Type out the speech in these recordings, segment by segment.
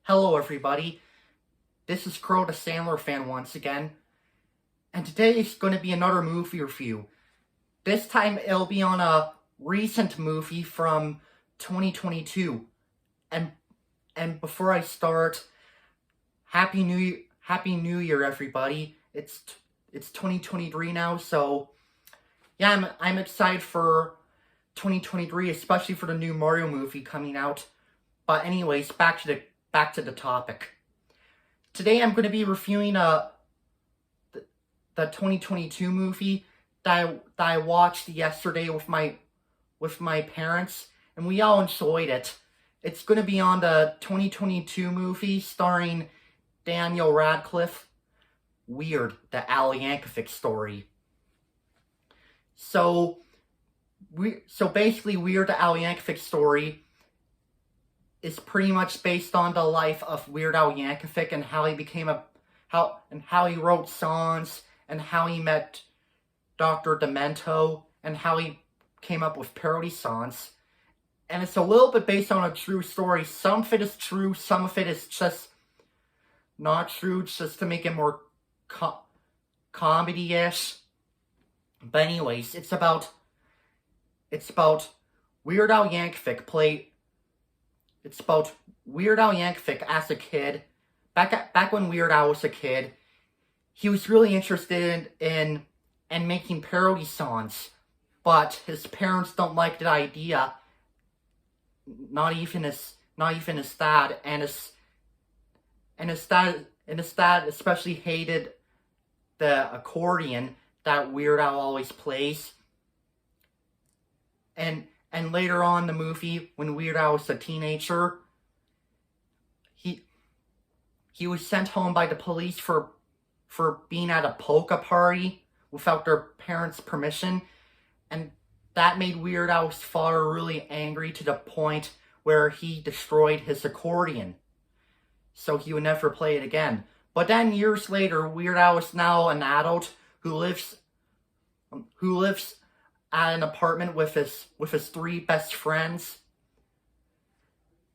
Hello everybody, this is Crow the Sandler fan once again, and today is going to be another movie review. This time it'll be on a recent movie from 2022, and before I start, Happy New Year everybody. It's 2023 now, so yeah, I'm excited for 2023, especially for the new Mario movie coming out. But anyways, back to the topic. Today I'm going to be reviewing the 2022 movie that I watched yesterday with my parents, and we all enjoyed it. It's going to be on the 2022 movie starring Daniel Radcliffe, Weird, the Al Yankovic story. So basically, Weird, the Al Yankovic story is pretty much based on the life of Weird Al Yankovic and how he became how he wrote songs and how he met Dr. Demento and how he came up with parody songs. And it's a little bit based on a true story. Some of it is true, some of it is just not true, just to make it more comedy-ish. But anyways, it's about Weird Al Yankovic It's about Weird Al Yankovic as a kid. Back when Weird Al was a kid, he was really interested in making parody songs, but his parents don't like the idea. Not even his dad, and his dad especially hated the accordion that Weird Al always plays. And later on in the movie, when Weird Al was a teenager, he was sent home by the police for being at a polka party without their parents' permission, and that made Weird Al's father really angry to the point where he destroyed his accordion, so he would never play it again. But then years later, Weird Al is now an adult who lives at an apartment with his three best friends.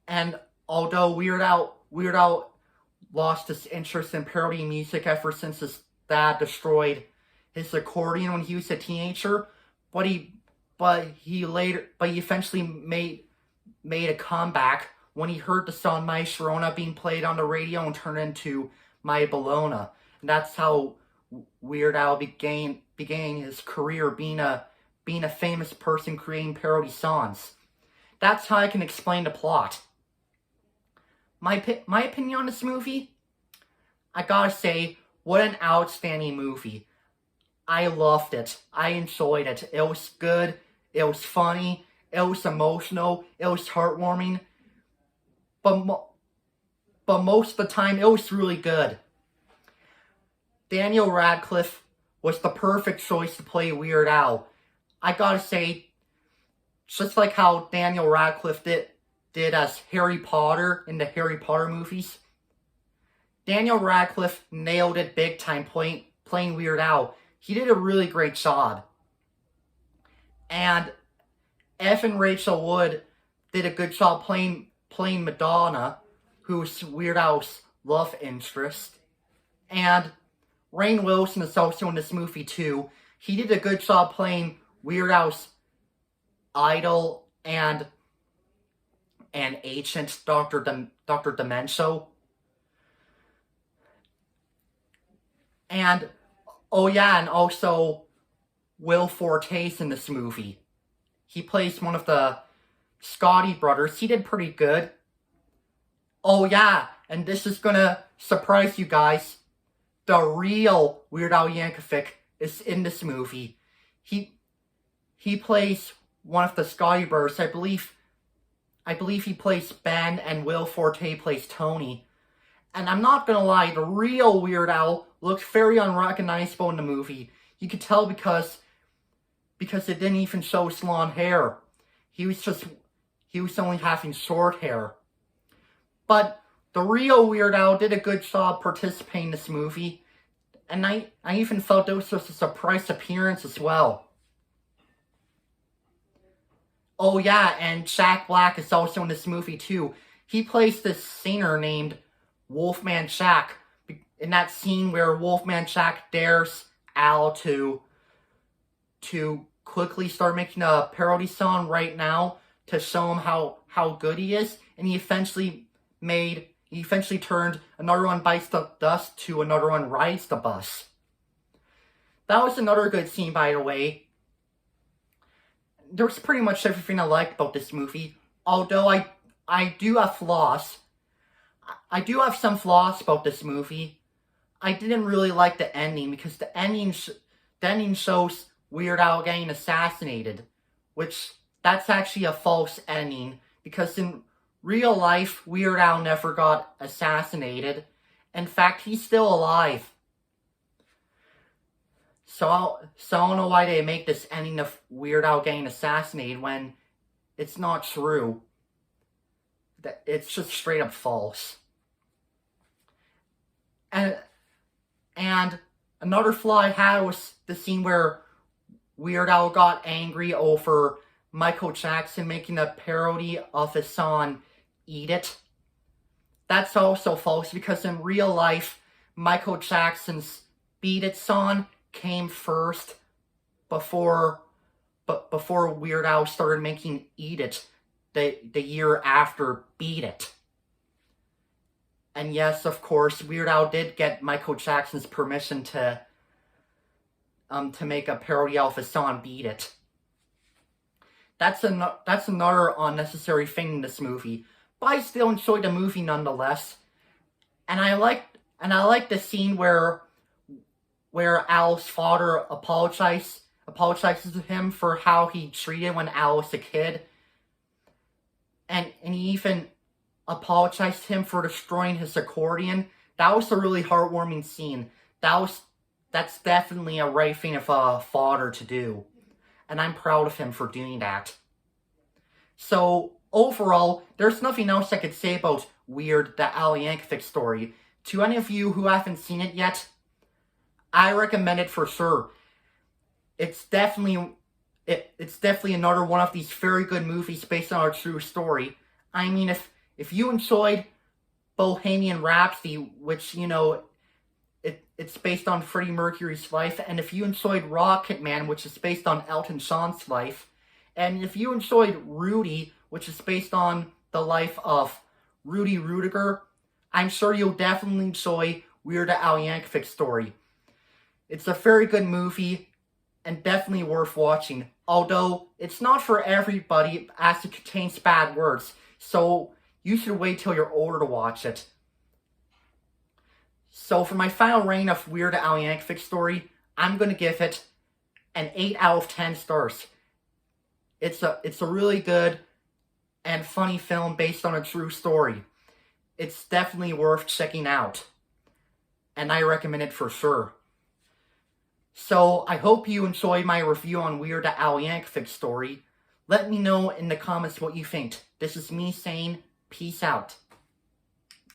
And although Weird Al lost his interest in parody music ever since his dad destroyed his accordion when he was a teenager, but he eventually made a comeback when he heard the song My Sharona being played on the radio and turned into My Bologna. And that's how Weird Al began his career, being a famous person creating parody songs. That's how I can explain the plot. My opinion on this movie? I gotta say, what an outstanding movie. I loved it. I enjoyed it. It was good. It was funny. It was emotional. It was heartwarming. But most of the time, it was really good. Daniel Radcliffe was the perfect choice to play Weird Al. I gotta say, just like how Daniel Radcliffe did as Harry Potter in the Harry Potter movies, Daniel Radcliffe nailed it big time playing Weird Al. He did a really great job. And Evan Rachel Wood did a good job playing Madonna, who's Weird Al's love interest. And Rainn Wilson is also in this movie too. He did a good job playing Weird Al's idol and agent, Dr. Demento. And, oh yeah, and also Will Forte's in this movie. He plays one of the Scotti brothers. He did pretty good. Oh yeah, and this is gonna surprise you guys. The real Weird Al Yankovic is in this movie. He plays one of the Scotti brothers. I believe he plays Ben, and Will Forte plays Tony. And I'm not gonna lie, the real Weird Al looks very unrecognizable in the movie. You could tell because it didn't even show his long hair. He was only having short hair. But the real Weird Al did a good job participating in this movie. And I even felt it was just a surprise appearance as well. Oh yeah, and Jack Black is also in this movie too. He plays this singer named Wolfman Jack in that scene where Wolfman Jack dares Al to quickly start making a parody song right now to show him how good he is, and he eventually turned Another One Bites the Dust to Another One Rides the Bus. That was another good scene, by the way. There was pretty much everything I liked about this movie, although I do have flaws. I do have some flaws about this movie. I didn't really like the ending, because the ending shows Weird Al getting assassinated, which that's actually a false ending, because in real life, Weird Al never got assassinated. In fact, he's still alive. So I don't know why they make this ending of Weird Al getting assassinated when it's not true. It's just straight up false. And another flaw I had was the scene where Weird Al got angry over Michael Jackson making a parody of his song Eat It. That's also false, because in real life, Michael Jackson's Beat It song came first before Weird Al started making Eat It the year after Beat It. And yes, of course, Weird Al did get Michael Jackson's permission to make a parody of his song Beat It. That's another unnecessary thing in this movie, but I still enjoyed the movie nonetheless. And I like the scene where Al's father apologizes to him for how he treated when Al was a kid. And he even apologized to him for destroying his accordion. That was a really heartwarming scene. That's definitely a right thing of a father to do. And I'm proud of him for doing that. So, overall, there's nothing else I could say about Weird, the Al Yankovic story. To any of you who haven't seen it yet, I recommend it for sure. It's definitely another one of these very good movies based on a true story. I mean, if you enjoyed Bohemian Rhapsody, which, you know, it's based on Freddie Mercury's life, and if you enjoyed Rocketman, which is based on Elton John's life, and if you enjoyed Rudy, which is based on the life of Rudy Rudiger, I'm sure you'll definitely enjoy Weird Al Yankovic's story. It's a very good movie, and definitely worth watching, although it's not for everybody as it contains bad words, so you should wait till you're older to watch it. So for my final rating of Weird Al Yankovic's story, I'm going to give it an 8 out of 10 stars. It's a really good and funny film based on a true story. It's definitely worth checking out, and I recommend it for sure. So I hope you enjoyed my review on Weird Al Yankovic's story. Let me know in the comments what you think. This is me saying peace out.